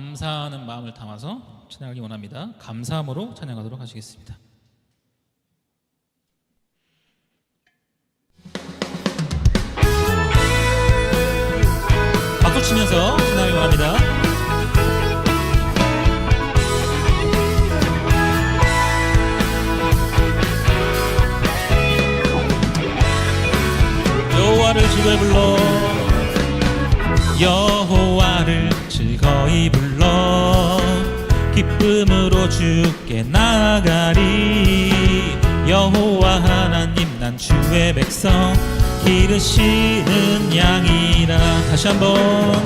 감사하는 마음을 담아서 찬양하기 원합니다. 감사함으로 찬양하도록 하시겠습니다. 박수 치면서 찬양하기 원합니다. 여호와를 즐거이 불러 여호와를 즐거이 불러 기쁨으로 주께 나아가리. 여호와 하나님 난 주의 백성 기르시는 양이라. 다시 한번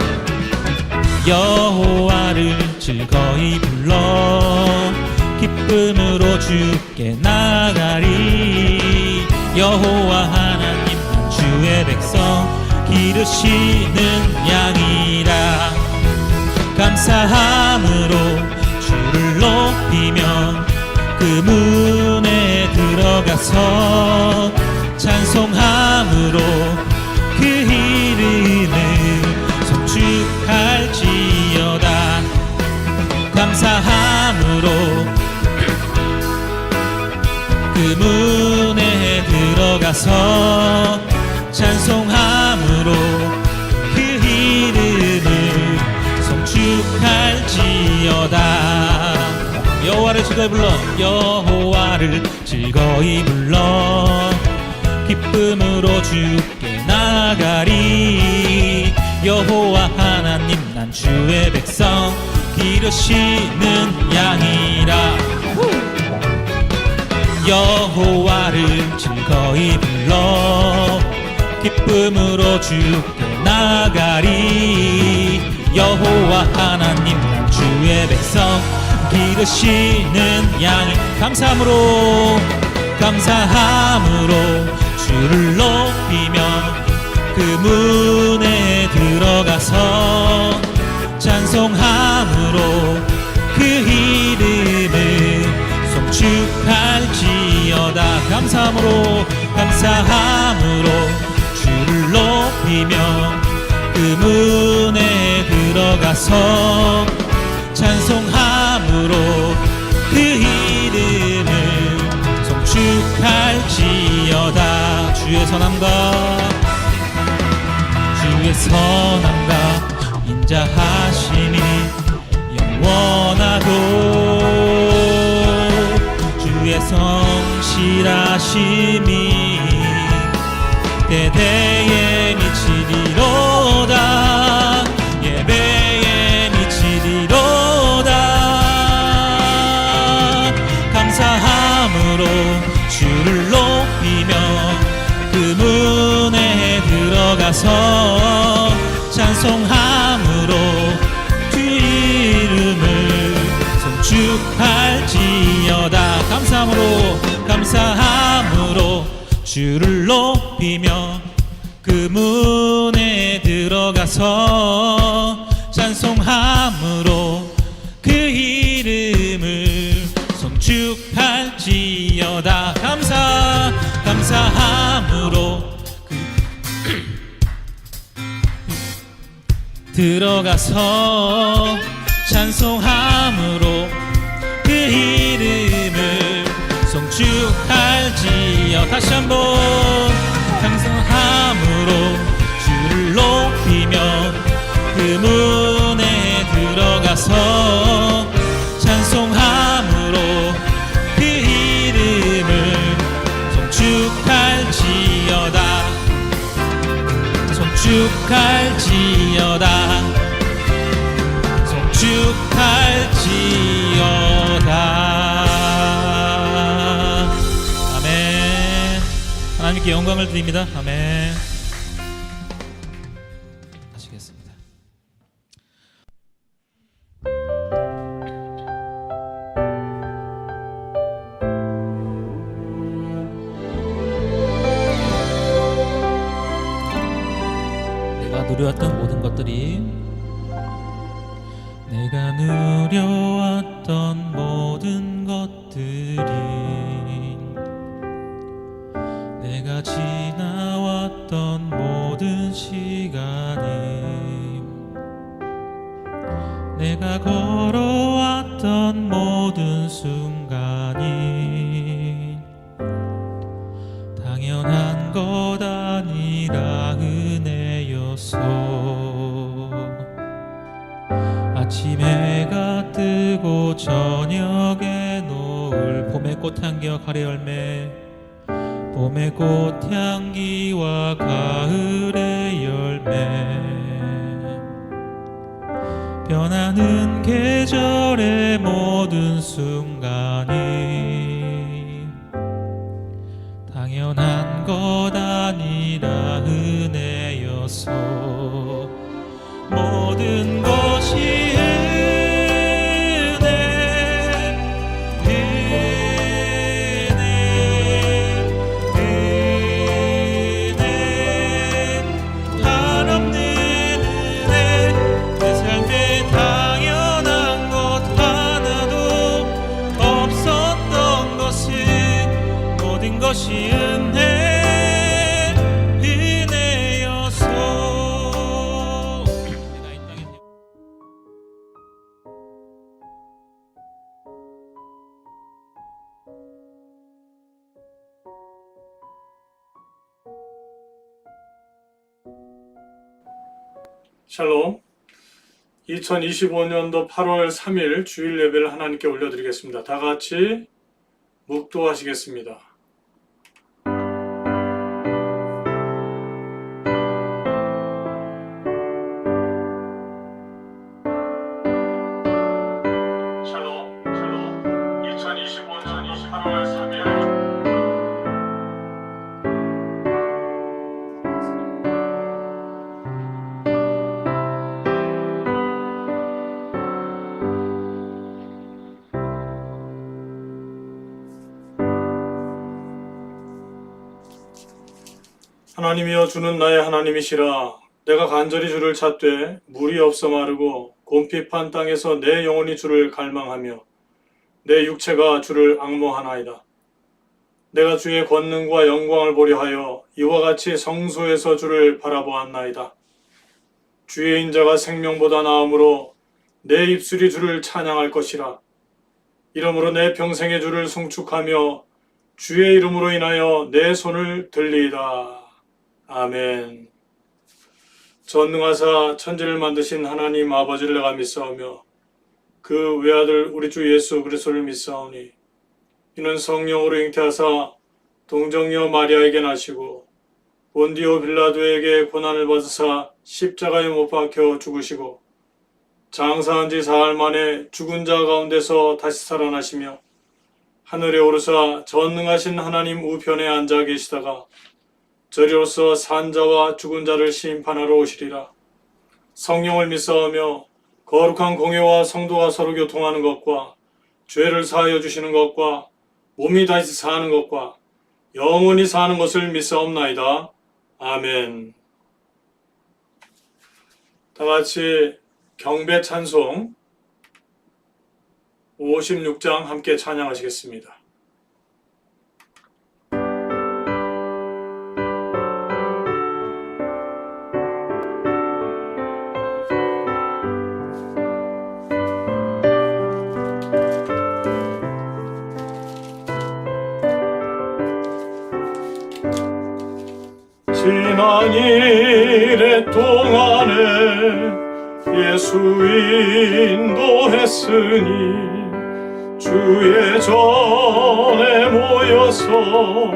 여호와를 즐거이 불러 기쁨으로 주께 나아가리. 여호와 하나님 난 주의 백성 기르시는 양이라. 감사함으로 주를 높이며 그 문에 들어가서 찬송함으로 그 이름을 송축할지어다. 감사함으로 그 문에 들어가서 찬송함으로 그 이름을 송축할지어다. 여호와를 즐거이 불러 여호와를 즐거이 불러 기쁨으로 주께 나아가리. 여호와 하나님 난 주의 백성 기르시는 양이라. 여호와를 즐거이 불러 기쁨으로 주께 나아가리. 여호와 하나님 난 주의 백성 기르시는 양이. 감사함으로 주를 높이며 그 문에 들어가서 찬송함으로 그 이름을 송축할지어다. 감사함으로 주를 높이며 그 문에 들어가서 찬송함으로 그 이름을 송축할지어다. 주의 선함과 인자하심이 영원하고 주의 성실하심이 대대에 미치리로다. 예배에 미치리로다. 감사함으로 주를 높이며 그 문에 들어가서 찬송함으로 주 이름을 송축할지어다. 감사함으로 주를 높이며 그 문에 들어가서 찬송함으로 그 이름을 송축할지어다. 감사함으로 들어가서 찬송함으로 그 이름을 송축할지어. 다시 한번 찬송함으로 주를 높이며 그 문에 들어가서 찬송함으로 그 이름을 송축할지어다. 송축할지어다. 아멘. 하나님께 영광을 드립니다. 아멘. 하시겠습니다. 내가 누려왔던 모든 것들이 내가 누려왔던 모든 것들이 내가 지나왔던 모든 시간이 내가 내가 걸어왔던 모든 순간이 당연한 것 아니라 은혜였어. 아침 해가 뜨고 저녁에 노을, 봄의 꽃향기와 가래 열매, 봄의 꽃향기와 가을의 열매, 변하는 계절의 모든 순간이 당연한 것 아니라 은혜였어. 모든 것이 은혜, 한없는 은혜. 내 삶에 당연한 것 하나도 없었던 것은 모든 것이 은혜였어. 내가 이 땅에 샬롬. 2025년도 8월 3일 주일 예배를 하나님께 올려드리겠습니다. 다 같이 묵도하시겠습니다. 샬롬, 샬롬. 2025년 8월 3일 하나님이여, 주는 나의 하나님이시라. 내가 간절히 주를 찾되 물이 없어 마르고 곰핍한 땅에서 내 영혼이 주를 갈망하며 내 육체가 주를 앙모하나이다. 내가 주의 권능과 영광을 보려 하여 이와 같이 성소에서 주를 바라보았나이다. 주의 인자가 생명보다 나음으로 내 입술이 주를 찬양할 것이라. 이러므로 내 평생에 주를 송축하며 주의 이름으로 인하여 내 손을 들리이다. 아멘. 전능하사 천지를 만드신 하나님 아버지를 내가 믿사오며 그 외아들 우리 주 예수 그리스도를 믿사오니 이는 성령으로 잉태하사 동정녀 마리아에게 나시고 본디오 빌라도에게 고난을 받으사 십자가에 못 박혀 죽으시고 장사한 지 사흘 만에 죽은 자 가운데서 다시 살아나시며 하늘에 오르사 전능하신 하나님 우편에 앉아 계시다가 저리로서 산자와 죽은 자를 심판하러 오시리라. 성령을 믿사오며 거룩한 공회와 성도가 서로 교통하는 것과 죄를 사하여 주시는 것과 몸이 다시 사는 것과 영원히 사는 것을 믿사옵나이다. 아멘. 다 같이 경배 찬송 56장 함께 찬양하시겠습니다. 지난 이래 동안에 예수 인도했으니 주의 전에 모여서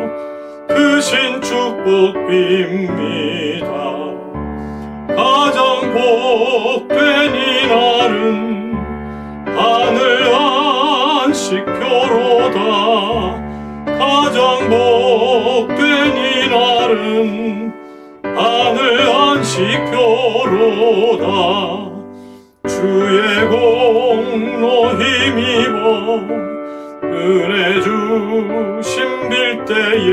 크신 축복 빕니다. 가장 복된 이날은 하늘 안식표로다. 가장 복된 이날은 하늘 안식표로다. 주의 공로 힘입어 은혜 주심 빌 때에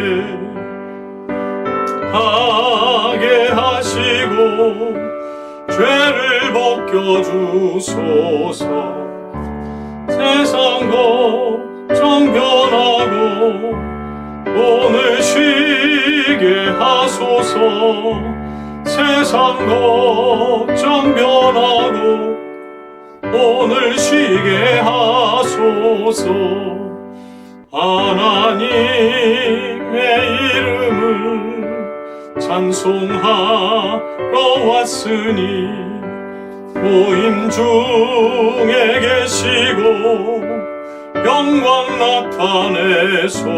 하게 하시고 죄를 벗겨주소서. 세상 걱정 변하고 오늘 쉬게 하소서. 세상 걱정 변하고 오늘 쉬게 하소서. 하나님의 이름을 찬송하러 왔으니 모임 중에 계시고 영광 나타내소서.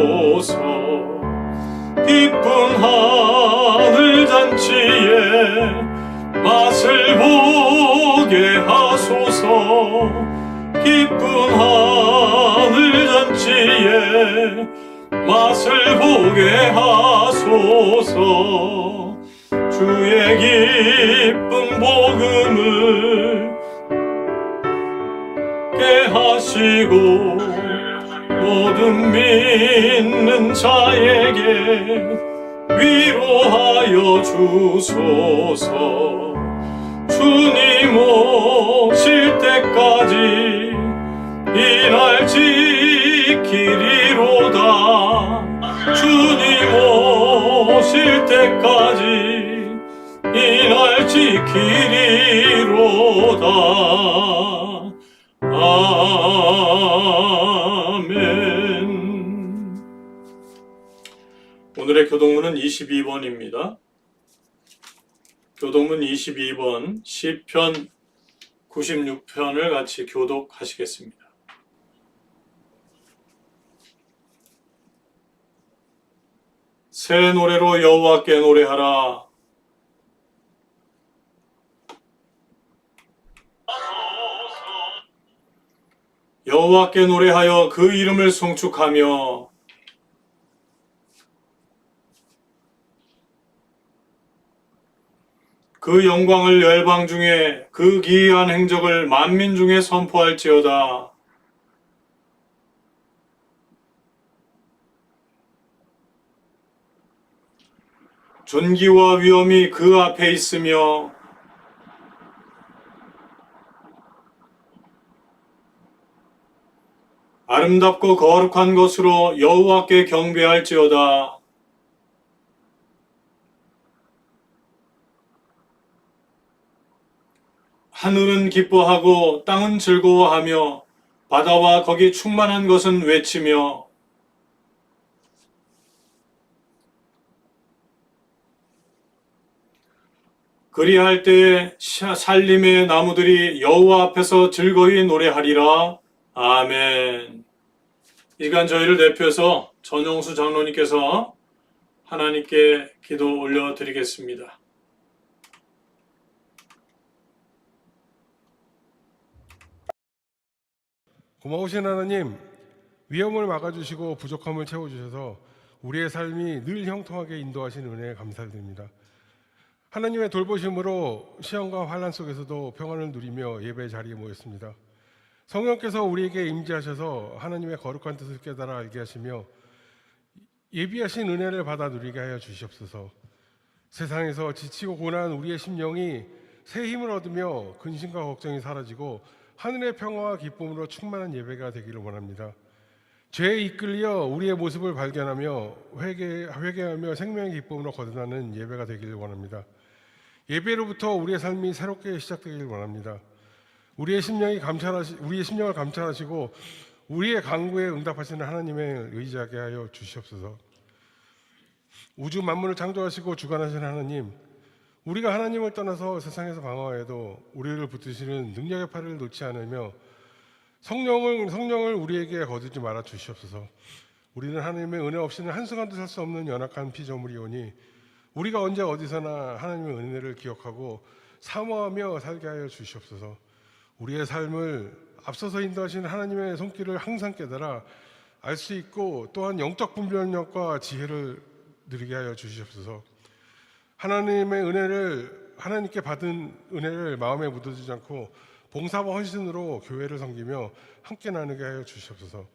기쁜 하늘 잔치에 맛을 보게 하소서. 기쁜 하늘 잔치에 맛을 보게 하소서. 주의 기쁜 복음을 깨하시고 모든 믿는 자에게 위로하여 주소서. 주님 오실 때까지 이 날 지키리로다. 주님 오실 때까지 이 날 지키리로다. 아멘. 오늘의 교동문은 22번입니다. 교동문 22번 시편 96편을 같이 교독하시겠습니다. 새 노래로 여호와께 노래하라. 여호와께 노래하여 그 이름을 송축하며 그 영광을 열방 중에 그 기이한 행적을 만민 중에 선포할지어다. 존귀와 위엄이 그 앞에 있으며 아름답고 거룩한 것으로 여호와께 경배할지어다. 하늘은 기뻐하고 땅은 즐거워하며 바다와 거기 충만한 것은 외치며 그리할 때에 살림의 나무들이 여호와 앞에서 즐거이 노래하리라. 아멘. 이 시간 저희를 대표해서 전용수 장로님께서 하나님께 기도 올려드리겠습니다. 고마우신 하나님, 위험을 막아주시고 부족함을 채워주셔서 우리의 삶이 늘 형통하게 인도하신 은혜에 감사드립니다. 하나님의 돌보심으로 시험과 환난 속에서도 평안을 누리며 예배 자리에 모였습니다. 성령께서 우리에게 임재하셔서 하나님의 거룩한 뜻을 깨달아 알게 하시며 예비하신 은혜를 받아 누리게 하여 주시옵소서. 세상에서 지치고 고난한 우리의 심령이 새 힘을 얻으며 근심과 걱정이 사라지고 하늘의 평화와 기쁨으로 충만한 예배가 되기를 원합니다. 죄에 이끌려 우리의 모습을 발견하며 회개하며 생명의 기쁨으로 거듭나는 예배가 되기를 원합니다. 예배로부터 우리의 삶이 새롭게 시작되기를 원합니다. 우리의 심령을 감찰하시고 우리의 간구에 응답하시는 하나님을 의지하게 하여 주시옵소서. 우주 만물을 창조하시고 주관하시는 하나님, 우리가 하나님을 떠나서 세상에서 방황해도 우리를 붙드시는 능력의 팔을 놓지 않으며 성령을 우리에게 거두지 말아 주시옵소서. 우리는 하나님의 은혜 없이는 한순간도 살 수 없는 연약한 피조물이오니 우리가 언제 어디서나 하나님의 은혜를 기억하고 사모하며 살게 하여 주시옵소서. 우리의 삶을 앞서서 인도하시는 하나님의 손길을 항상 깨달아 알 수 있고 또한 영적 분별력과 지혜를 누리게 하여 주시옵소서. 하나님께 받은 은혜를 마음에 묻어두지 않고 봉사와 헌신으로 교회를 섬기며 함께 나누게 하여 주시옵소서.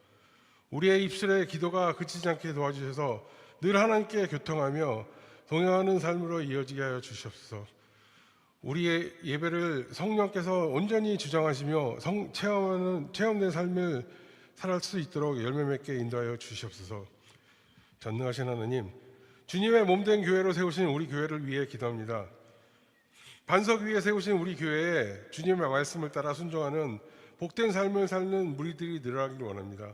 우리의 입술의 기도가 그치지 않게 도와주셔서 늘 하나님께 교통하며 동행하는 삶으로 이어지게 하여 주시옵소서. 우리의 예배를 성령께서 온전히 주장하시며 체험된 삶을 살아갈 수 있도록 열매 맺게 인도하여 주시옵소서. 전능하신 하나님, 주님의 몸된 교회로 세우신 우리 교회를 위해 기도합니다. 반석 위에 세우신 우리 교회에 주님의 말씀을 따라 순종하는 복된 삶을 사는 무리들이 늘어나기를 원합니다.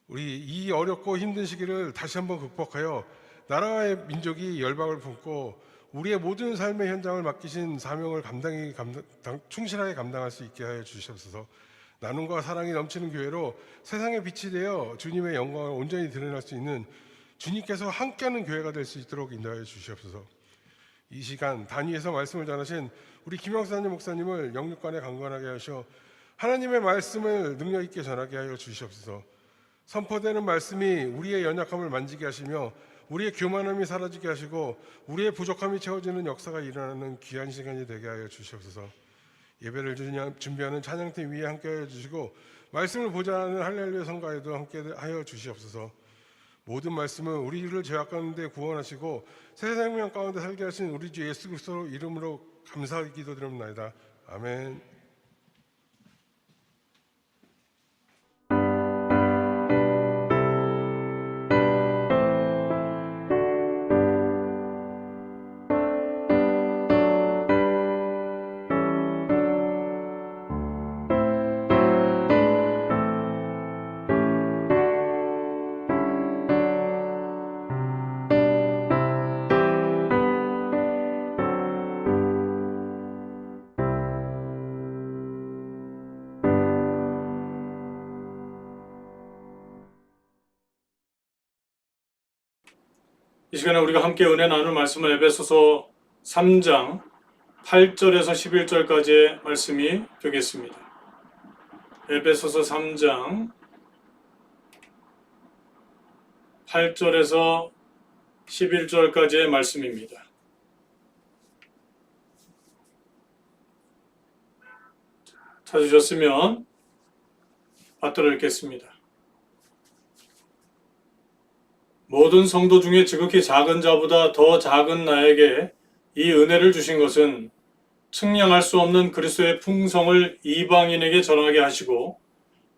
우리 이 어렵고 힘든 시기를 다시 한번 극복하여 나라의 민족이 열방을 품고 우리의 모든 삶의 현장을 맡기신 사명을 충실하게 감당할 수 있게 하여 주시옵소서. 나눔과 사랑이 넘치는 교회로 세상의 빛이 되어 주님의 영광을 온전히 드러낼 수 있는 주님께서 함께하는 교회가 될 수 있도록 인도하여 주시옵소서. 이 시간 단위에서 말씀을 전하신 우리 김영사님 목사님을 영육간에 강건하게 하셔 하나님의 말씀을 능력 있게 전하게 하여 주시옵소서. 선포되는 말씀이 우리의 연약함을 만지게 하시며 우리의 교만함이 사라지게 하시고 우리의 부족함이 채워지는 역사가 일어나는 귀한 시간이 되게 하여 주시옵소서. 예배를 준비하는 찬양팀 위에 함께 하여 주시고 말씀을 보자 하는 할렐루야 성가에도 함께 하여 주시옵소서. 모든 말씀은 우리를 죄악 가운데 구원하시고 새 생명 가운데 살게 하신 우리 주 예수 그리스도 이름으로 감사하게 기도드립니다. 아멘. 이 시간에 우리가 함께 은혜 나눌 말씀은 에베소서 3장 8절에서 11절까지의 말씀이 되겠습니다. 에베소서 3장 8절에서 11절까지의 말씀입니다. 찾으셨으면 받들어 읽겠습니다. 모든 성도 중에 지극히 작은 자보다 더 작은 나에게 이 은혜를 주신 것은 측량할 수 없는 그리스도의 풍성을 이방인에게 전하게 하시고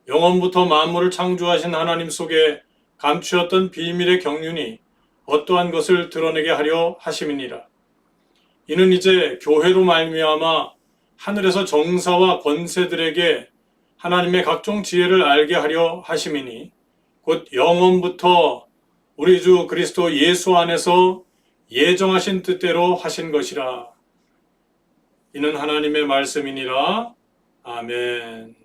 영원부터 만물을 창조하신 하나님 속에 감추었던 비밀의 경륜이 어떠한 것을 드러내게 하려 하심이니라. 이는 이제 교회로 말미암아 하늘에서 정사와 권세들에게 하나님의 각종 지혜를 알게 하려 하심이니 곧 영원부터 우리 주 그리스도 예수 안에서 예정하신 뜻대로 하신 것이라. 이는 하나님의 말씀이니라. 아멘.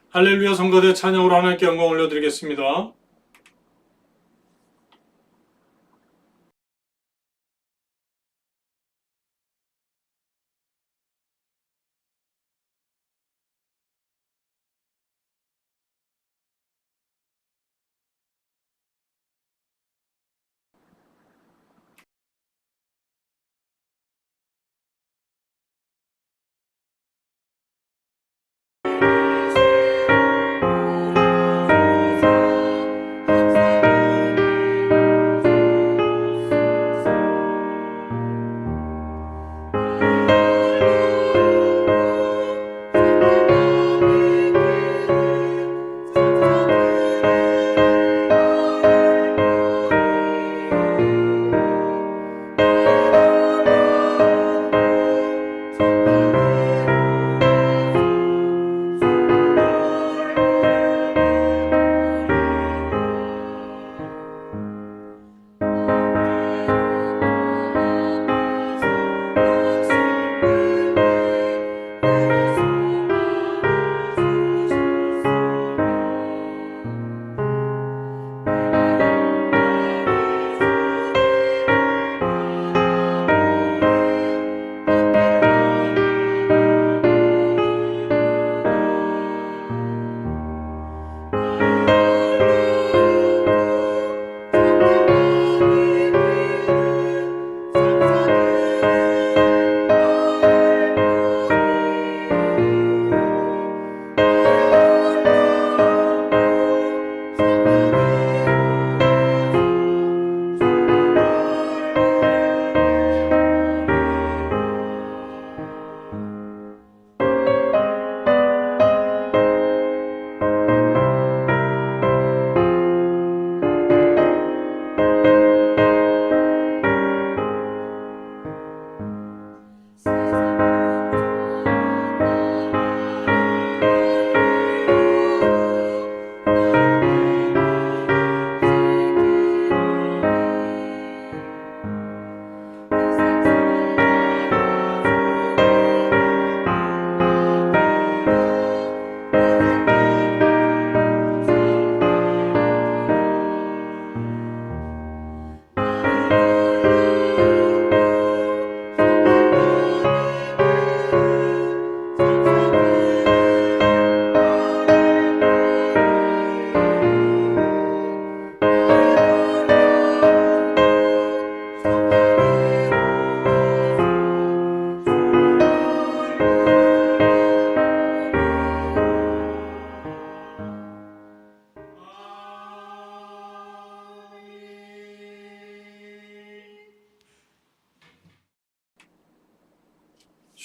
할렐루야. 성가대 찬양으로 하나님께 영광 올려드리겠습니다.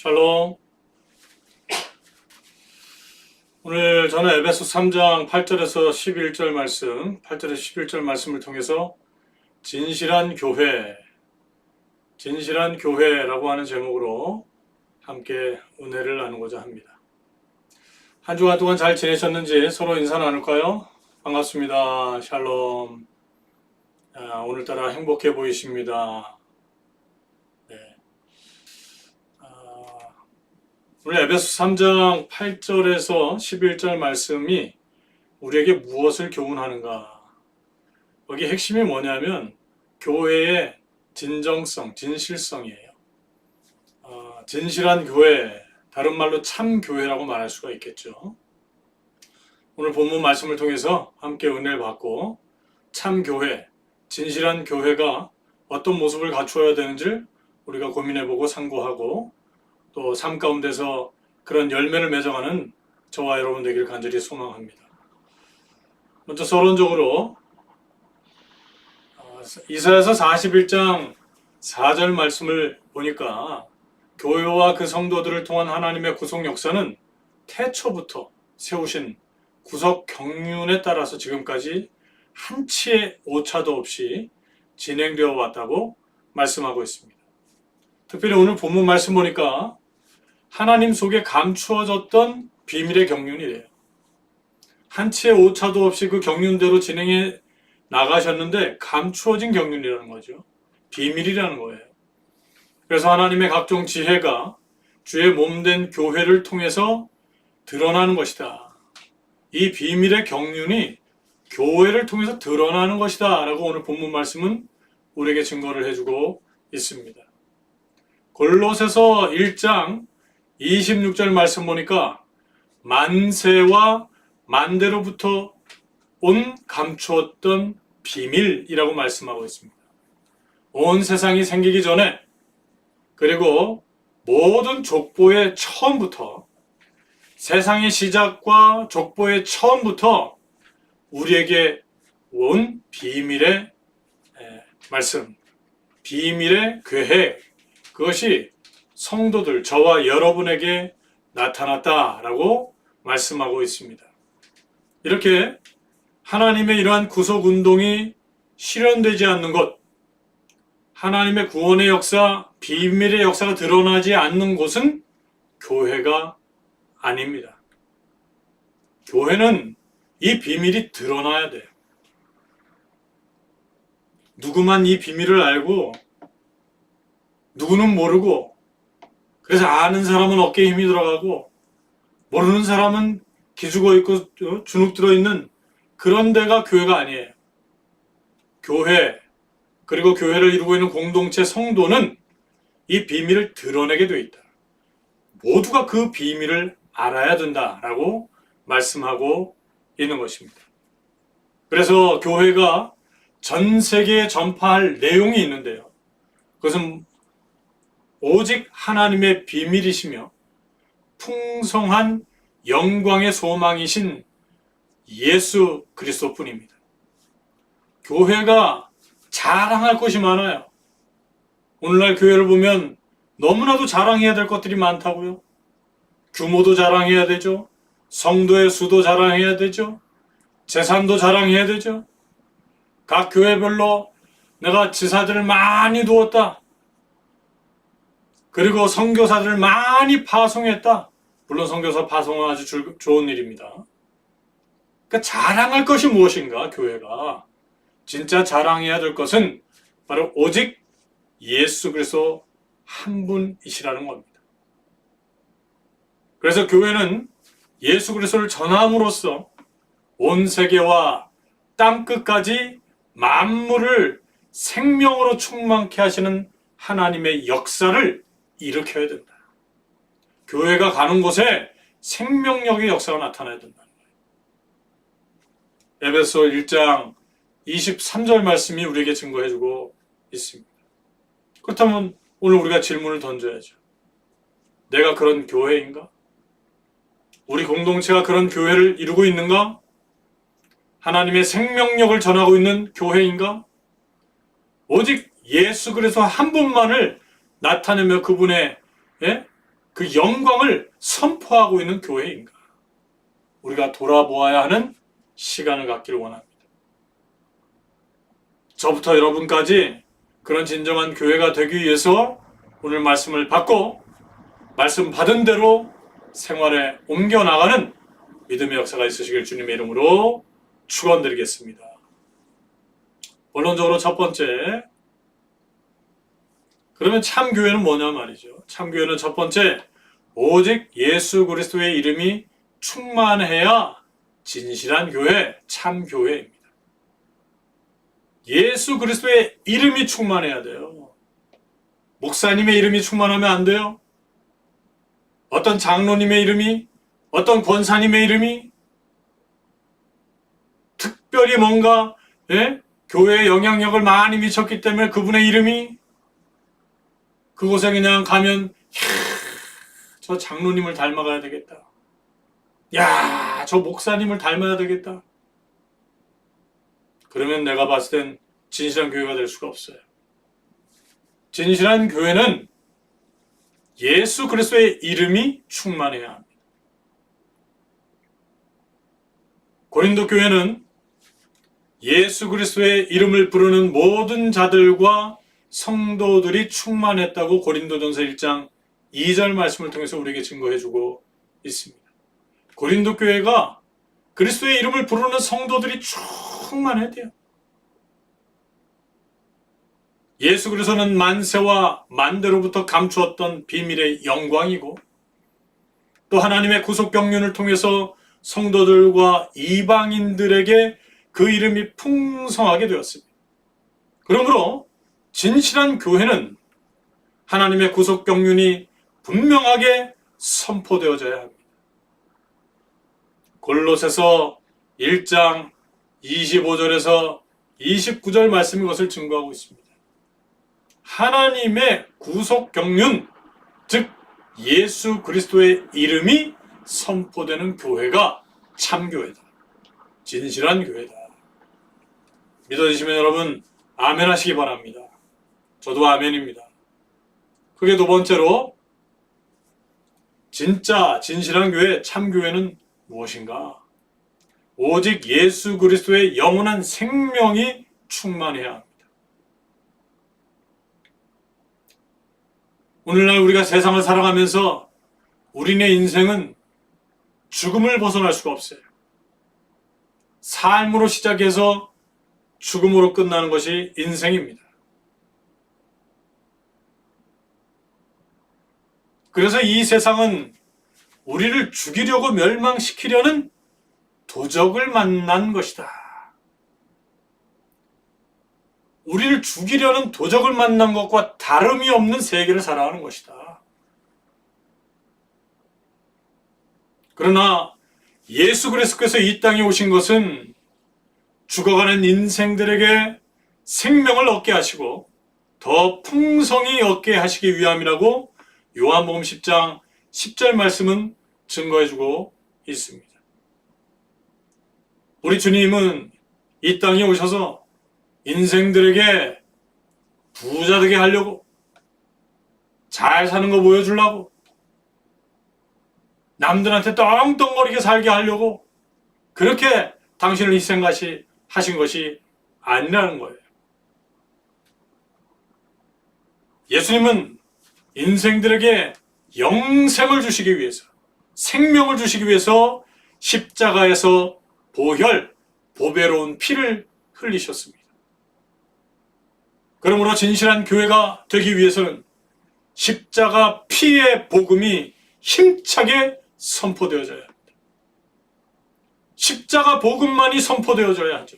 샬롬. 오늘 저는 에베소 3장 8절에서 11절 말씀, 8절에서 11절 말씀을 통해서 진실한 교회라고 하는 제목으로 함께 은혜를 나누고자 합니다. 한 주간 동안 잘 지내셨는지 서로 인사 나눌까요? 반갑습니다. 샬롬. 오늘따라 행복해 보이십니다. 네. 오늘 에베소 3장 8절에서 11절 말씀이 우리에게 무엇을 교훈하는가? 여기 핵심이 뭐냐면 교회의 진정성, 진실성이에요. 진실한 교회, 다른 말로 참 교회라고 말할 수가 있겠죠. 오늘 본문 말씀을 통해서 함께 은혜를 받고 참 교회, 진실한 교회가 어떤 모습을 갖추어야 되는지를 우리가 고민해보고 상고하고 또 삶 가운데서 그런 열매를 맺어가는 저와 여러분 되기를 간절히 소망합니다. 먼저 서론적으로 이사야서 41장 4절 말씀을 보니까 교회와 그 성도들을 통한 하나님의 구속 역사는 태초부터 세우신 구속 경륜에 따라서 지금까지 한치의 오차도 없이 진행되어 왔다고 말씀하고 있습니다. 특별히 오늘 본문 말씀 보니까 하나님 속에 감추어졌던 비밀의 경륜이래요. 한치의 오차도 없이 그 경륜대로 진행해 나가셨는데 감추어진 경륜이라는 거죠. 비밀이라는 거예요. 그래서 하나님의 각종 지혜가 주의 몸된 교회를 통해서 드러나는 것이다. 이 비밀의 경륜이 교회를 통해서 드러나는 것이다 라고 오늘 본문 말씀은 우리에게 증거를 해주고 있습니다. 골로새서 1장 26절 말씀 보니까 만세와 만대로부터 온 감추었던 비밀이라고 말씀하고 있습니다. 온 세상이 생기기 전에 그리고 모든 족보의 처음부터 세상의 시작과 족보의 처음부터 우리에게 온 비밀의 말씀, 비밀의 계획, 그것이 성도들, 저와 여러분에게 나타났다라고 말씀하고 있습니다. 이렇게 하나님의 이러한 구속운동이 실현되지 않는 것, 하나님의 구원의 역사, 비밀의 역사가 드러나지 않는 곳은 교회가 아닙니다. 교회는 이 비밀이 드러나야 돼요. 누구만 이 비밀을 알고 누구는 모르고 그래서 아는 사람은 어깨에 힘이 들어가고 모르는 사람은 기죽어 있고 주눅 들어있는 그런 데가 교회가 아니에요. 교회 그리고 교회를 이루고 있는 공동체 성도는 이 비밀을 드러내게 되어 있다. 모두가 그 비밀을 알아야 된다라고 말씀하고 있는 것입니다. 그래서 교회가 전 세계에 전파할 내용이 있는데요. 그것은 오직 하나님의 비밀이시며 풍성한 영광의 소망이신 예수 그리스도뿐입니다. 교회가 자랑할 것이 많아요. 오늘날 교회를 보면 너무나도 자랑해야 될 것들이 많다고요. 규모도 자랑해야 되죠. 성도의 수도 자랑해야 되죠. 재산도 자랑해야 되죠. 각 교회별로 내가 지사들을 많이 두었다. 그리고 선교사들을 많이 파송했다. 물론 선교사 파송은 아주 좋은 일입니다. 그러니까 자랑할 것이 무엇인가, 교회가. 진짜 자랑해야 될 것은 바로 오직 예수 그리스도 한 분이시라는 겁니다. 그래서 교회는 예수 그리스도를 전함으로써 온 세계와 땅끝까지 만물을 생명으로 충만케 하시는 하나님의 역사를 일으켜야 된다. 교회가 가는 곳에 생명력의 역사가 나타나야 된다는 거예요. 에베소 1장 23절 말씀이 우리에게 증거해주고 있습니다. 그렇다면 오늘 우리가 질문을 던져야죠. 내가 그런 교회인가? 우리 공동체가 그런 교회를 이루고 있는가? 하나님의 생명력을 전하고 있는 교회인가? 오직 예수 그리스도 한 분만을 나타내며 그분의 그 영광을 선포하고 있는 교회인가? 우리가 돌아보아야 하는 시간을 갖기를 원합니다. 저부터 여러분까지 그런 진정한 교회가 되기 위해서 오늘 말씀을 받고 말씀 받은 대로 생활에 옮겨나가는 믿음의 역사가 있으시길 주님의 이름으로 축원드리겠습니다. 본론적으로 첫 번째, 그러면 참교회는 뭐냐 말이죠. 참교회는 첫 번째, 오직 예수 그리스도의 이름이 충만해야 진실한 교회, 참교회입니다. 예수 그리스도의 이름이 충만해야 돼요. 목사님의 이름이 충만하면 안 돼요. 어떤 장로님의 이름이, 어떤 권사님의 이름이, 특별히 뭔가 교회에 영향력을 많이 미쳤기 때문에 그분의 이름이, 그곳에 그냥 가면 저 장로님을 닮아가야 되겠다. 야, 저 목사님을 닮아야 되겠다. 그러면 내가 봤을 땐 진실한 교회가 될 수가 없어요. 진실한 교회는 예수 그리스도의 이름이 충만해야 합니다. 고린도 교회는 예수 그리스도의 이름을 부르는 모든 자들과 성도들이 충만했다고 고린도전서 1장 2절 말씀을 통해서 우리에게 증거해주고 있습니다. 고린도 교회가 그리스도의 이름을 부르는 성도들이 충만해야 돼요. 예수 그리스도는 만세와 만대로부터 감추었던 비밀의 영광이고 또 하나님의 구속 경륜을 통해서 성도들과 이방인들에게 그 이름이 풍성하게 되었습니다. 그러므로 진실한 교회는 하나님의 구속 경륜이 분명하게 선포되어져야 합니다. 골로새서 1장 25절에서 29절 말씀이 이것을 증거하고 있습니다. 하나님의 구속 경륜, 즉 예수 그리스도의 이름이 선포되는 교회가 참교회다. 진실한 교회다. 믿어지시면 여러분 아멘 하시기 바랍니다. 저도 아멘입니다. 그게 두 번째로 진짜 진실한 교회, 참교회는 무엇인가? 오직 예수 그리스도의 영원한 생명이 충만해야 합니다. 오늘날 우리가 세상을 살아가면서 우리네 인생은 죽음을 벗어날 수가 없어요. 삶으로 시작해서 죽음으로 끝나는 것이 인생입니다. 그래서 이 세상은 우리를 죽이려고 멸망시키려는 도적을 만난 것이다. 우리를 죽이려는 도적을 만난 것과 다름이 없는 세계를 살아가는 것이다. 그러나 예수 그리스도께서 이 땅에 오신 것은 죽어가는 인생들에게 생명을 얻게 하시고 더 풍성히 얻게 하시기 위함이라고 요한복음 10장 10절 말씀은 증거해주고 있습니다. 우리 주님은 이 땅에 오셔서 인생들에게 부자 되게 하려고, 잘 사는 거 보여주려고, 남들한테 떵떵거리게 살게 하려고 그렇게 당신을 희생같이 하신 것이 아니라는 거예요. 예수님은 인생들에게 영생을 주시기 위해서, 생명을 주시기 위해서 십자가에서 보혈, 보배로운 피를 흘리셨습니다. 그러므로 진실한 교회가 되기 위해서는 십자가 피의 복음이 힘차게 선포되어져야 합니다. 십자가 복음만이 선포되어져야 하죠.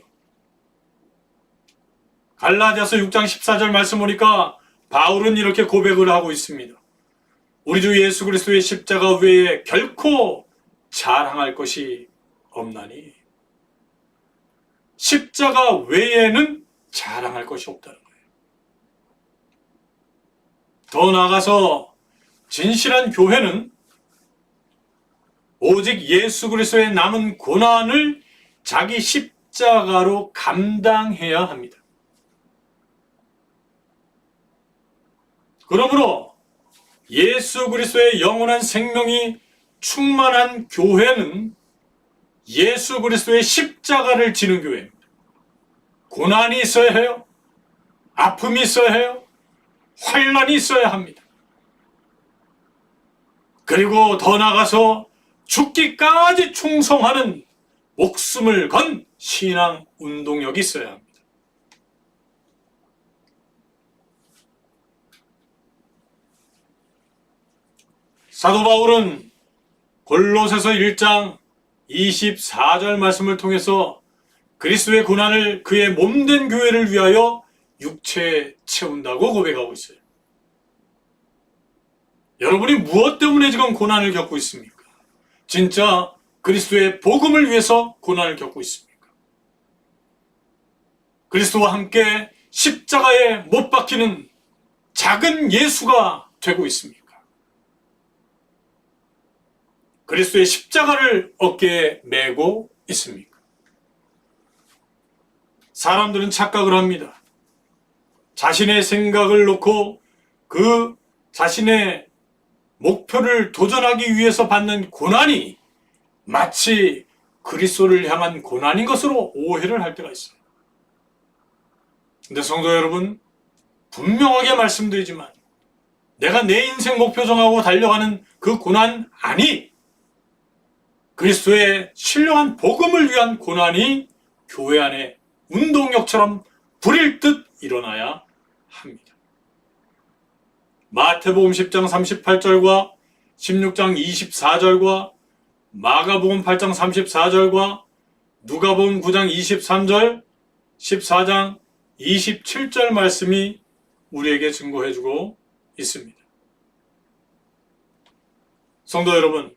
갈라디아서 6장 14절 말씀 보니까 바울은 이렇게 고백을 하고 있습니다. 우리 주 예수 그리스도의 십자가 외에 결코 자랑할 것이 없나니. 십자가 외에는 자랑할 것이 없다는 거예요. 더 나아가서 진실한 교회는 오직 예수 그리스도의 남은 고난을 자기 십자가로 감당해야 합니다. 그러므로 예수 그리스도의 영원한 생명이 충만한 교회는 예수 그리스도의 십자가를 지는 교회입니다. 고난이 있어야 해요. 아픔이 있어야 해요. 환난이 있어야 합니다. 그리고 더 나아가서 죽기까지 충성하는 목숨을 건 신앙 운동력이 있어야 합니다. 사도 바울은 골로새서 1장 24절 말씀을 통해서 그리스도의 고난을 그의 몸된 교회를 위하여 육체에 채운다고 고백하고 있어요. 여러분이 무엇 때문에 지금 고난을 겪고 있습니까? 진짜 그리스도의 복음을 위해서 고난을 겪고 있습니까? 그리스도와 함께 십자가에 못 박히는 작은 예수가 되고 있습니까? 그리스도의 십자가를 어깨에 메고 있습니까? 사람들은 착각을 합니다. 자신의 생각을 놓고 그 자신의 목표를 도전하기 위해서 받는 고난이 마치 그리스도를 향한 고난인 것으로 오해를 할 때가 있어요. 근데 성도 여러분, 분명하게 말씀드리지만 내가 내 인생 목표 정하고 달려가는 그 고난 아니, 그리스도의 신령한 복음을 위한 고난이 교회 안에 운동력처럼 불일 듯 일어나야 합니다. 마태복음 10장 38절과 16장 24절과 마가복음 8장 34절과 누가복음 9장 23절, 14장 27절 말씀이 우리에게 증거해주고 있습니다. 성도 여러분,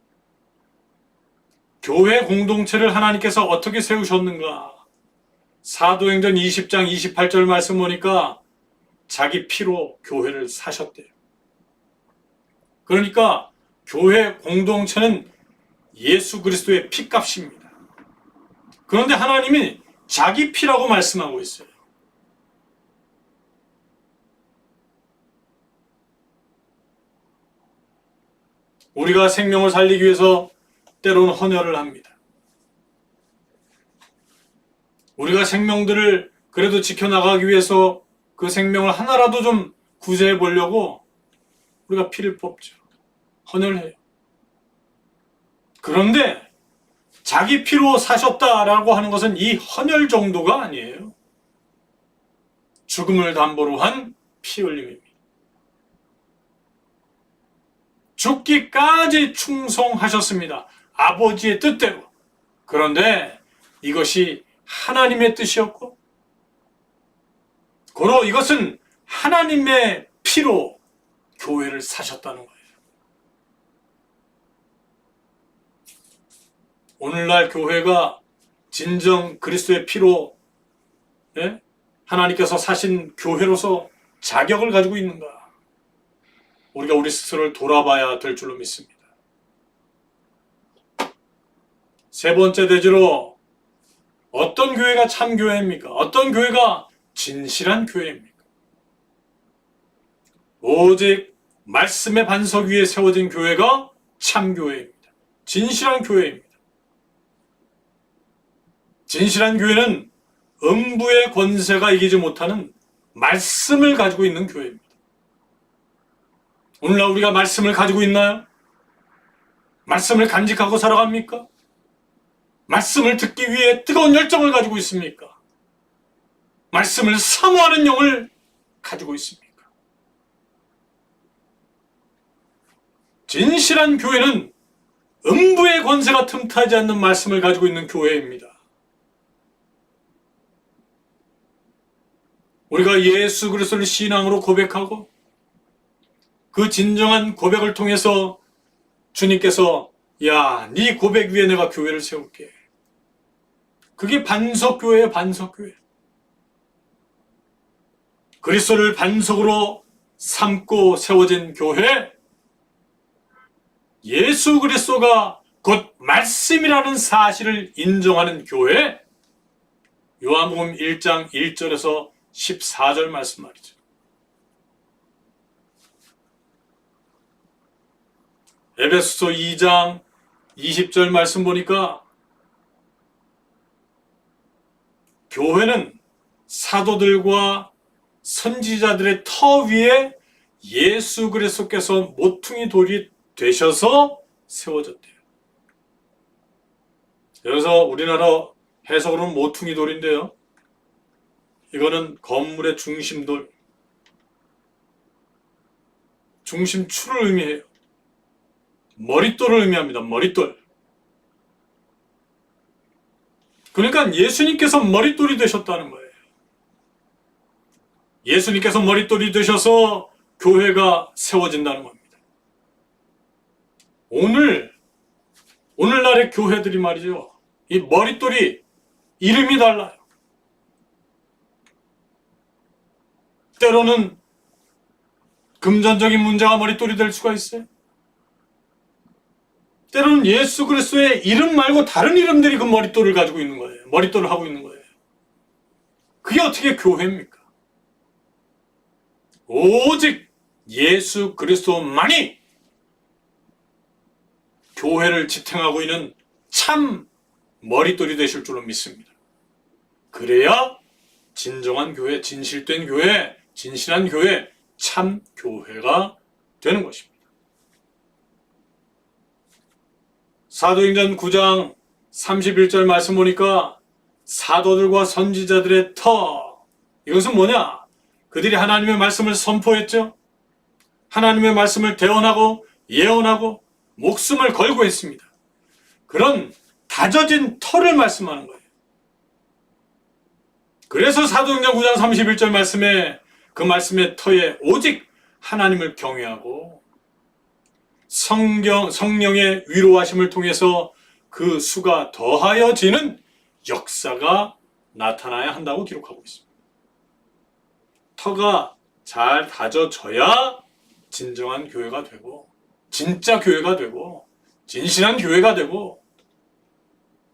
교회 공동체를 하나님께서 어떻게 세우셨는가? 사도행전 20장 28절 말씀 보니까 자기 피로 교회를 사셨대요. 그러니까 교회 공동체는 예수 그리스도의 피값입니다. 그런데 하나님이 자기 피라고 말씀하고 있어요. 우리가 생명을 살리기 위해서 때로는 헌혈을 합니다. 우리가 생명들을 그래도 지켜나가기 위해서 그 생명을 하나라도 좀 구제해 보려고 우리가 피를 뽑죠. 헌혈을 해요. 그런데 자기 피로 사셨다라고 하는 것은 이 헌혈 정도가 아니에요. 죽음을 담보로 한 피 흘림입니다. 죽기까지 충성하셨습니다. 아버지의 뜻대로. 그런데 이것이 하나님의 뜻이었고, 고로 이것은 하나님의 피로 교회를 사셨다는 거예요. 오늘날 교회가 진정 그리스도의 피로 하나님께서 사신 교회로서 자격을 가지고 있는가? 우리가 우리 스스로를 돌아봐야 될 줄로 믿습니다. 세 번째 대지로 어떤 교회가 참 교회입니까? 어떤 교회가 진실한 교회입니까? 오직 말씀의 반석 위에 세워진 교회가 참 교회입니다. 진실한 교회입니다. 진실한 교회는 음부의 권세가 이기지 못하는 말씀을 가지고 있는 교회입니다. 오늘날 우리가 말씀을 가지고 있나요? 말씀을 간직하고 살아갑니까? 말씀을 듣기 위해 뜨거운 열정을 가지고 있습니까? 말씀을 사모하는 영을 가지고 있습니까? 진실한 교회는 음부의 권세가 틈타지 않는 말씀을 가지고 있는 교회입니다. 우리가 예수 그리스도를 신앙으로 고백하고 그 진정한 고백을 통해서 주님께서 야, 네 고백 위에 내가 교회를 세울게. 그게 반석교회예요, 반석교회. 그리스도를 반석으로 삼고 세워진 교회, 예수 그리스도가 곧 말씀이라는 사실을 인정하는 교회, 요한복음 1장 1절에서 14절 말씀 말이죠. 에베소서 2장 20절 말씀 보니까 교회는 사도들과 선지자들의 터 위에 예수 그리스도께서 모퉁이 돌이 되셔서 세워졌대요. 여기서 우리나라 해석으로는 모퉁이 돌인데요. 이거는 건물의 중심돌, 중심축을 의미해요. 머릿돌을 의미합니다. 머릿돌. 그러니까 예수님께서 머릿돌이 되셨다는 거예요. 예수님께서 머릿돌이 되셔서 교회가 세워진다는 겁니다. 오늘날의 교회들이 말이죠. 이 머릿돌이 이름이 달라요. 때로는 금전적인 문제가 머릿돌이 될 수가 있어요. 때로는 예수 그리스도의 이름 말고 다른 이름들이 그 머릿돌을 가지고 있는 거예요. 머릿돌을 하고 있는 거예요. 그게 어떻게 교회입니까? 오직 예수 그리스도만이 교회를 지탱하고 있는 참 머릿돌이 되실 줄로 믿습니다. 그래야 진정한 교회, 진실된 교회, 진실한 교회, 참 교회가 되는 것입니다. 사도행전 9장 31절 말씀 보니까 사도들과 선지자들의 터, 이것은 뭐냐? 그들이 하나님의 말씀을 선포했죠. 하나님의 말씀을 대언하고 예언하고 목숨을 걸고 했습니다. 그런 다져진 터를 말씀하는 거예요. 그래서 사도행전 9장 31절 말씀에 그 말씀의 터에 오직 하나님을 경외하고 성령의 위로하심을 통해서 그 수가 더하여지는 역사가 나타나야 한다고 기록하고 있습니다. 터가 잘 다져져야 진정한 교회가 되고 진짜 교회가 되고 진실한 교회가 되고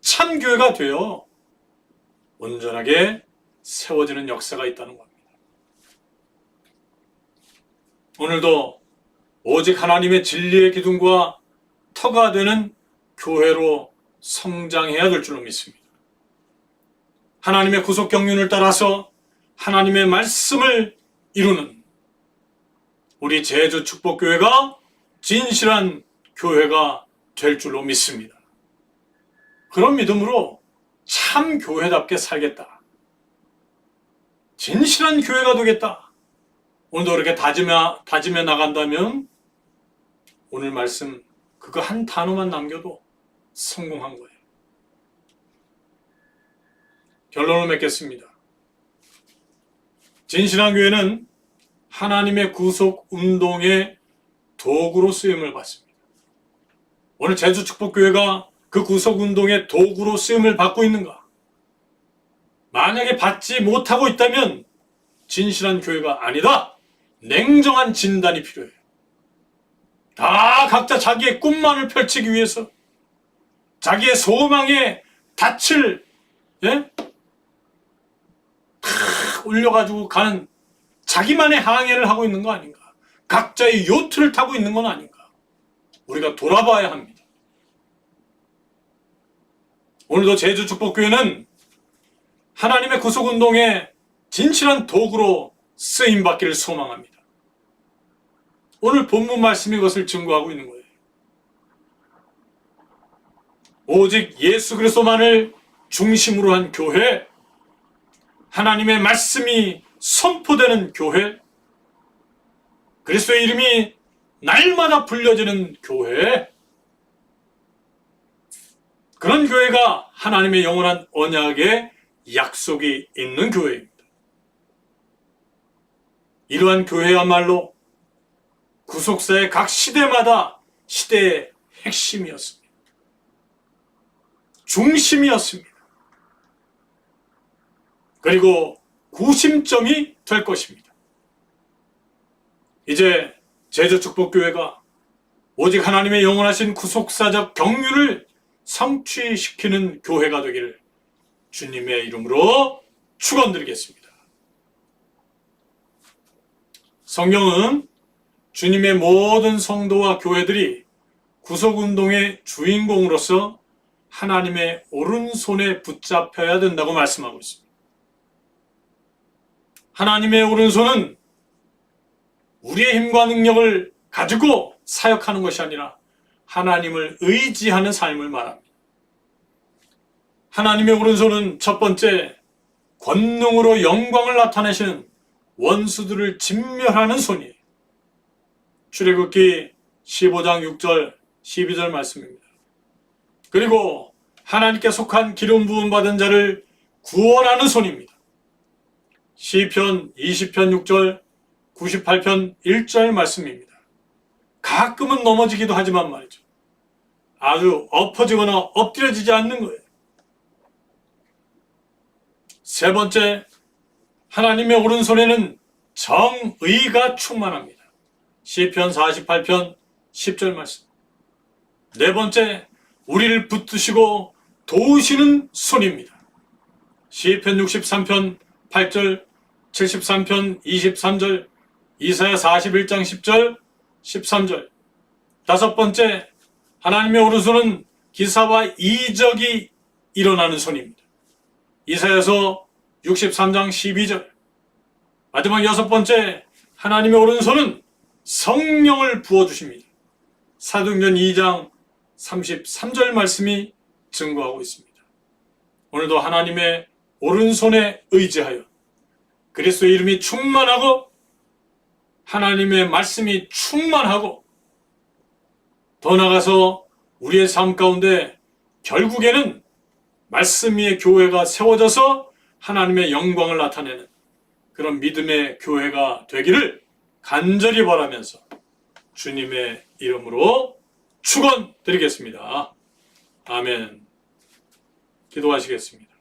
참 교회가 되어 온전하게 세워지는 역사가 있다는 겁니다. 오늘도 오직 하나님의 진리의 기둥과 터가 되는 교회로 성장해야 될 줄로 믿습니다. 하나님의 구속 경륜을 따라서 하나님의 말씀을 이루는 우리 제주 축복교회가 진실한 교회가 될 줄로 믿습니다. 그런 믿음으로 참 교회답게 살겠다. 진실한 교회가 되겠다. 오늘도 그렇게 다짐해 나간다면 오늘 말씀 그거 한 단어만 남겨도 성공한 거예요. 결론을 맺겠습니다. 진실한 교회는 하나님의 구속 운동의 도구로 쓰임을 받습니다. 오늘 제주 축복교회가 그 구속 운동의 도구로 쓰임을 받고 있는가? 만약에 받지 못하고 있다면 진실한 교회가 아니다. 냉정한 진단이 필요해요. 다 각자 자기의 꿈만을 펼치기 위해서 자기의 소망에 닻을 올려가지고 가는 자기만의 항해를 하고 있는 거 아닌가? 각자의 요트를 타고 있는 건 아닌가? 우리가 돌아봐야 합니다. 오늘도 제주축복교회는 하나님의 구속운동의 진실한 도구로 쓰임받기를 소망합니다. 오늘 본문 말씀이 그것을 증거하고 있는 거예요. 오직 예수 그리스도만을 중심으로 한 교회, 하나님의 말씀이 선포되는 교회, 그리스도의 이름이 날마다 불려지는 교회, 그런 교회가 하나님의 영원한 언약의 약속이 있는 교회입니다. 이러한 교회야말로 구속사의 각 시대마다 시대의 핵심이었습니다. 중심이었습니다. 그리고 구심점이 될 것입니다. 이제 제주축복교회가 오직 하나님의 영원하신 구속사적 경륜을 성취시키는 교회가 되기를 주님의 이름으로 축원드리겠습니다. 성경은 주님의 모든 성도와 교회들이 구속운동의 주인공으로서 하나님의 오른손에 붙잡혀야 된다고 말씀하고 있습니다. 하나님의 오른손은 우리의 힘과 능력을 가지고 사역하는 것이 아니라 하나님을 의지하는 삶을 말합니다. 하나님의 오른손은 첫 번째, 권능으로 영광을 나타내시는 원수들을 진멸하는 손이에요. 출애굽기 15장 6절 12절 말씀입니다. 그리고 하나님께 속한 기름 부음 받은 자를 구원하는 손입니다. 시편 20편 6절 98편 1절 말씀입니다. 가끔은 넘어지기도 하지만 말이죠. 아주 엎어지거나 엎드려지지 않는 거예요. 세 번째, 하나님의 오른손에는 정의가 충만합니다. 시편 48편 10절 말씀. 네 번째, 우리를 붙드시고 도우시는 손입니다. 시편 63편 8절, 73편 23절, 이사야 41장 10절, 13절. 다섯 번째, 하나님의 오른손은 기사와 이적이 일어나는 손입니다. 이사야서 63장 12절. 마지막 여섯 번째, 하나님의 오른손은 성령을 부어주십니다. 사도행전 2장 33절 말씀이 증거하고 있습니다. 오늘도 하나님의 오른손에 의지하여 그리스도의 이름이 충만하고 하나님의 말씀이 충만하고 더 나아가서 우리의 삶 가운데 결국에는 말씀 위의 교회가 세워져서 하나님의 영광을 나타내는 그런 믿음의 교회가 되기를 간절히 바라면서 주님의 이름으로 축원드리겠습니다. 아멘. 기도하시겠습니다.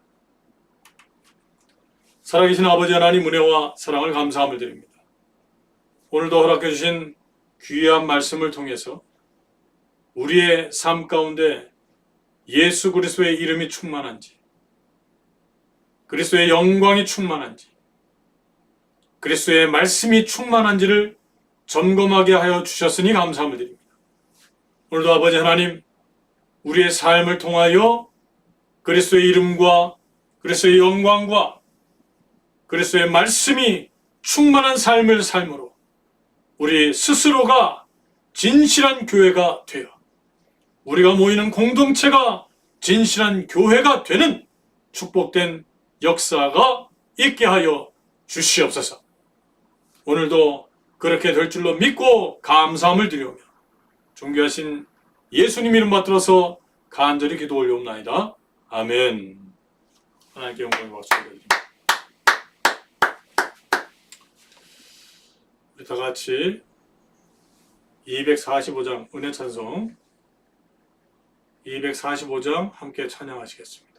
살아계신 아버지 하나님 은혜와 사랑을 감사함을 드립니다. 오늘도 허락해 주신 귀한 말씀을 통해서 우리의 삶 가운데 예수 그리스도의 이름이 충만한지, 그리스도의 영광이 충만한지, 그리스도의 말씀이 충만한지를 점검하게 하여 주셨으니 감사함을 드립니다. 오늘도 아버지 하나님, 우리의 삶을 통하여 그리스도의 이름과 그리스도의 영광과 그리스도의 말씀이 충만한 삶을 삶으로 우리 스스로가 진실한 교회가 되어 우리가 모이는 공동체가 진실한 교회가 되는 축복된 역사가 있게 하여 주시옵소서. 오늘도 그렇게 될 줄로 믿고 감사함을 드리오며 존귀하신 예수님 이름 받들어서 간절히 기도 올려옵나이다. 아멘. 하나님께 영광을 박수 드립니다. 우리 다 같이 245장 은혜 찬송 245장 함께 찬양하시겠습니다.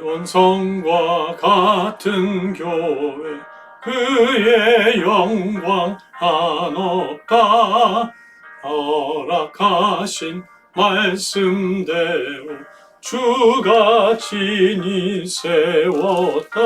시온성과 같은 교회 그의 영광 한없다 허락하신 말씀대로 주가 친히 세웠다.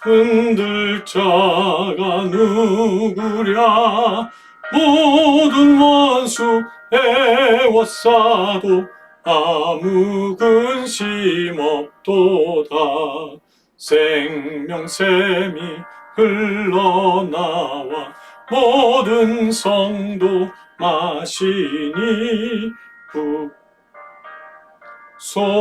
흔들 자가 누구랴 모든 원수 애워싸도 아무 근심 없도다. 생명샘이 흘러나와 모든 성도 마시니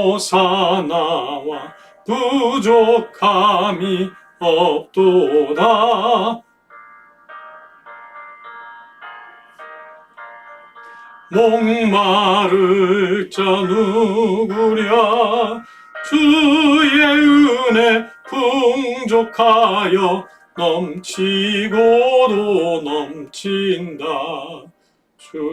솟아나와 부족함이 없도다. 목마를 자 누구랴 주의 은혜 풍족하여 넘치고도 넘친다.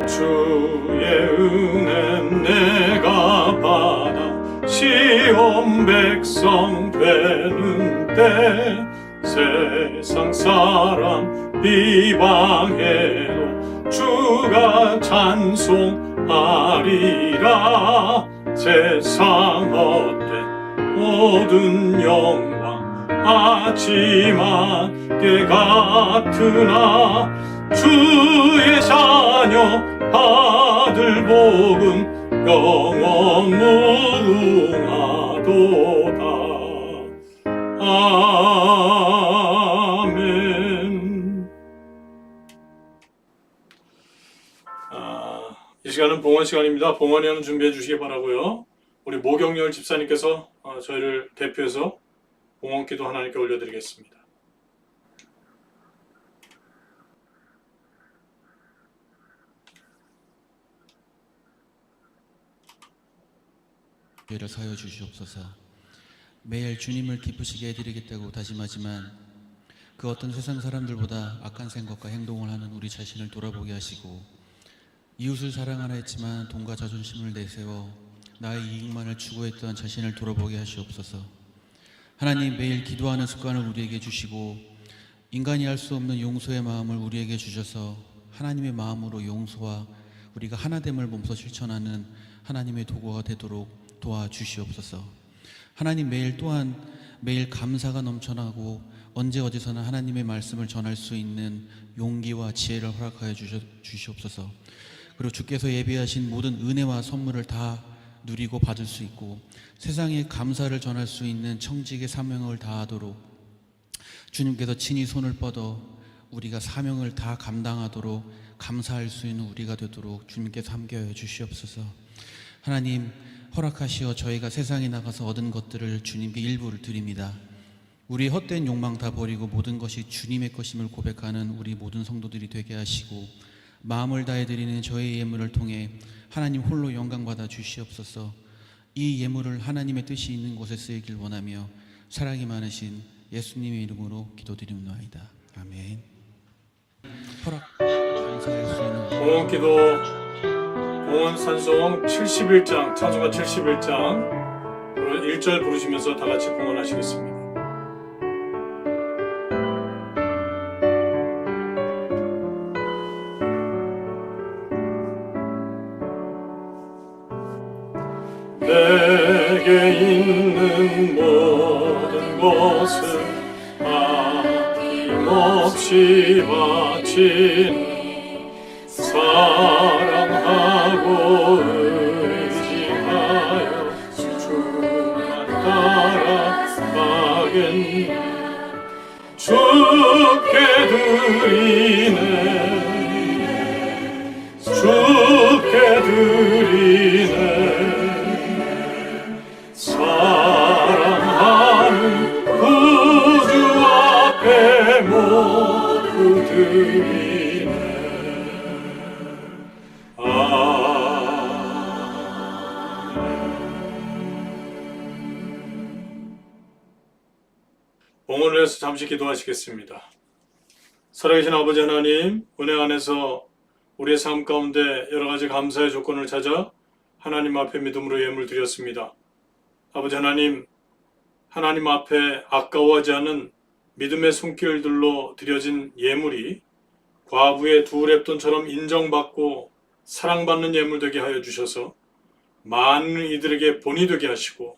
주의 은혜 내가 받아 시온 백성 되는 때 세상 사람 비방해도 주가 찬송하리라. 하리라. 세상 헛된 모든 영광 아침한 게 같으나 주의 자녀 받을 복은 영원 무궁하도다. 아멘. 이 시간은 봉헌 시간입니다. 봉헌회는 준비해 주시기 바라고요. 우리 모경열 집사님께서 저희를 대표해서 봉헌기도 하나님께 올려드리겠습니다. 죄를 사여 주시옵소서. 매일 주님을 기쁘시게 해드리겠다고 다짐하지만 그 어떤 세상 사람들보다 악한 생각과 행동을 하는 우리 자신을 돌아보게 하시고, 이웃을 사랑하라 했지만 돈과 자존심을 내세워 나의 이익만을 추구했던 자신을 돌아보게 하시옵소서. 하나님, 매일 기도하는 습관을 우리에게 주시고 인간이 할 수 없는 용서의 마음을 우리에게 주셔서 하나님의 마음으로 용서와 우리가 하나됨을 몸소 실천하는 하나님의 도구가 되도록 도와주시옵소서. 하나님, 매일 감사가 넘쳐나고 언제 어디서나 하나님의 말씀을 전할 수 있는 용기와 지혜를 허락하여 주시옵소서. 그리고 주께서 예비하신 모든 은혜와 선물을 다 누리고 받을 수 있고 세상에 감사를 전할 수 있는 청직의 사명을 다하도록 주님께서 친히 손을 뻗어 우리가 사명을 다 감당하도록 감사할 수 있는 우리가 되도록 주님께서 함께하여 주시옵소서. 하나님, 허락하시어 저희가 세상에 나가서 얻은 것들을 주님께 일부를 드립니다. 우리 헛된 욕망 다 버리고 모든 것이 주님의 것임을 고백하는 우리 모든 성도들이 되게 하시고 마음을 다해 드리는 저희 예물을 통해 하나님 홀로 영광받아 주시옵소서. 이 예물을 하나님의 뜻이 있는 곳에 쓰이길 원하며 사랑이 많으신 예수님의 이름으로 기도드립니다. 아멘. 허락 감사할 수 있는 봉헌기도 봉헌 산송 71장 찬송가 71장 1절 부르시면서 다 같이 봉헌하시겠습니다. 내게 있는 모든 것을 아낌없이 바치는 사랑하고 의지하여 주만 따라가겠네. 주께 드리네, 주께 드리네. 사랑하는 구주 앞에 모두 드리네. 봉헌을 위해서 잠시 기도하시겠습니다. 살아계신 아버지 하나님, 은혜 안에서 우리의 삶 가운데 여러 가지 감사의 조건을 찾아 하나님 앞에 믿음으로 예물 드렸습니다. 아버지 하나님, 하나님 앞에 아까워하지 않은 믿음의 손길들로 드려진 예물이 과부의 두 렙돈처럼 인정받고 사랑받는 예물 되게 하여 주셔서 많은 이들에게 본이 되게 하시고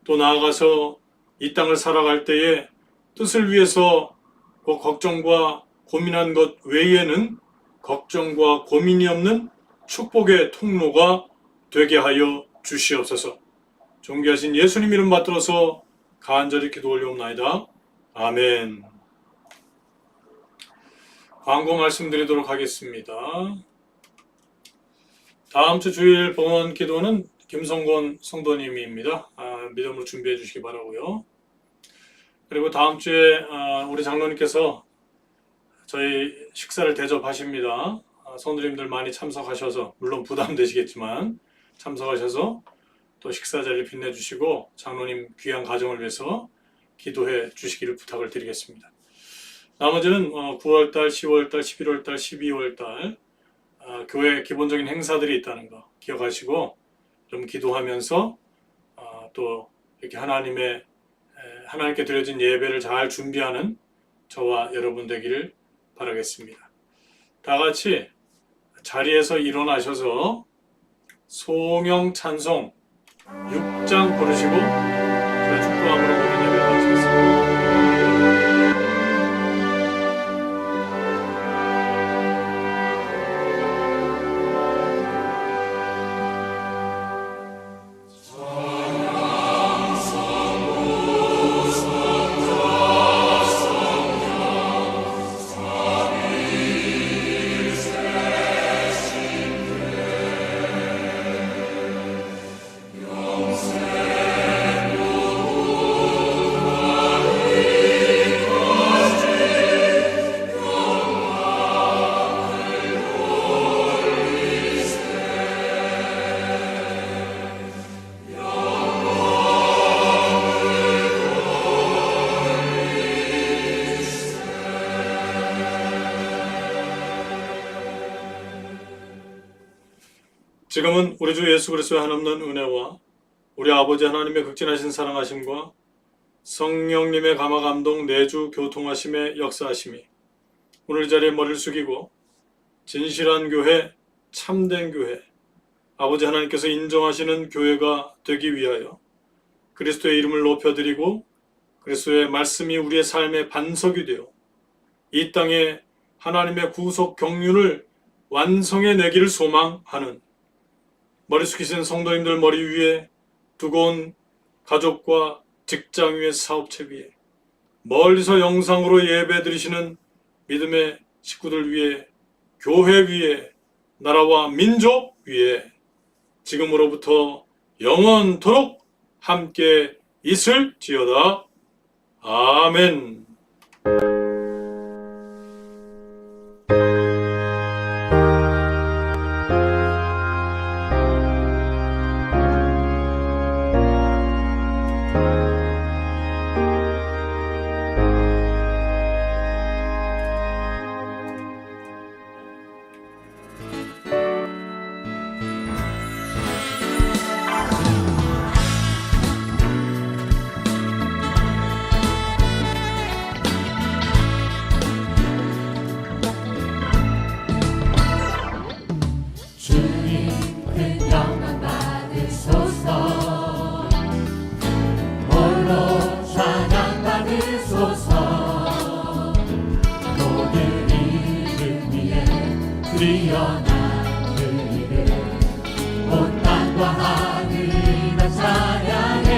또 나아가서 이 땅을 살아갈 때에 뜻을 위해서 걱정과 고민한 것 외에는 걱정과 고민이 없는 축복의 통로가 되게 하여 주시옵소서. 존귀하신 예수님 이름 받들어서 간절히 기도 올려옵나이다. 아멘. 광고 말씀드리도록 하겠습니다. 다음 주 주일 봉헌 기도는 김성곤 성도님입니다. 믿음으로 준비해 주시기 바라고요. 그리고 다음 주에 우리 장로님께서 저희 식사를 대접하십니다. 성도님들 많이 참석하셔서, 물론 부담되시겠지만 참석하셔서 또 식사 자리를 빛내주시고 장로님 귀한 가정을 위해서 기도해 주시기를 부탁을 드리겠습니다. 나머지는 9월달, 10월달, 11월달, 12월달 교회 기본적인 행사들이 있다는 거 기억하시고 좀 기도하면서 또 이렇게 하나님께 드려진 예배를 잘 준비하는 저와 여러분 되기를 바라겠습니다. 다 같이 자리에서 일어나셔서 송영 찬송 6장 부르시고 저희 축도함으로 모든 예배를 마치겠습니다. 지금은 우리 주 예수 그리스도의 한없는 은혜와 우리 아버지 하나님의 극진하신 사랑하심과 성령님의 감화 감동 내주 교통하심의 역사하심이 오늘 이 자리에 머리를 숙이고 진실한 교회, 참된 교회, 아버지 하나님께서 인정하시는 교회가 되기 위하여 그리스도의 이름을 높여드리고 그리스도의 말씀이 우리의 삶의 반석이 되어 이 땅에 하나님의 구속 경륜을 완성해 내기를 소망하는 머리 숙이신 성도님들 머리 위에 두고 온 가족과 직장 위에 사업체 위에 멀리서 영상으로 예배 드리시는 믿음의 식구들 위에 교회 위에 나라와 민족 위에 지금으로부터 영원토록 함께 있을지어다. 아멘. 뛰어난 그 이름 온 땅과 하늘이 다 찬양해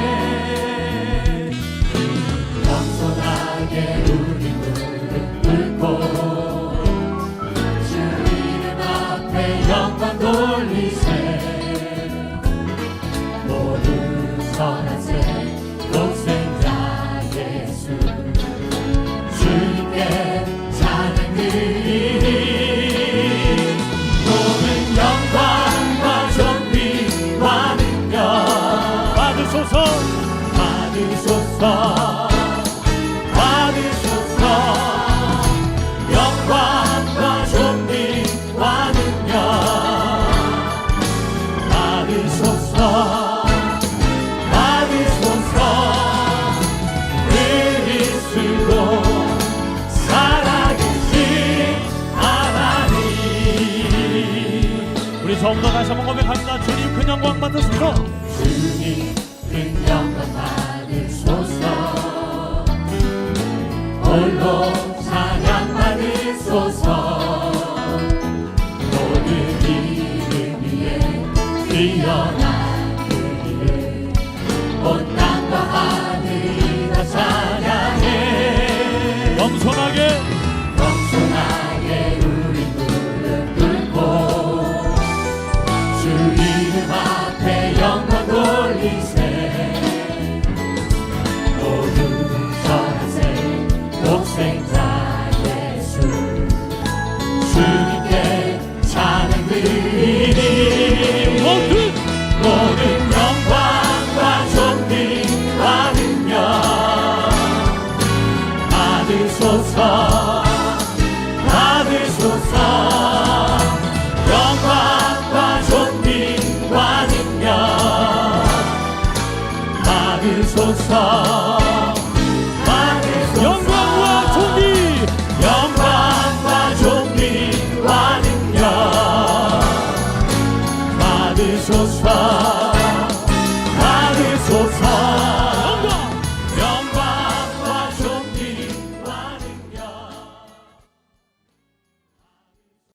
겸손하게 우리 무릎 꿇고 주 이름 앞에 영광 돌리세 모든 선한 새 독생자 예수 주님께 찬양 드리니 받으소서 영광과 존귀와 능력 받으소서 그리스도 살아계신 하나님 우리 전부 다 다시 한번 고백합니다. 주님 큰 영광 받으소서 주님 큰 영광 받으소서 홀로 찬양 받으소서 모든 이름 위에 뛰어난 그 이름 온 땅과 하늘이 다 찬양해 겸손하게 우리 무릎 꿇고 주 이름 앞에 영광 돌리세 모두 선하세 독생자 예수 주님께 찬양 드리니 모든 영광과 존귀와 능력 받으소서 영광과 존귀와 능력 받으소서 영광과 존귀와 능력 받으소서 주사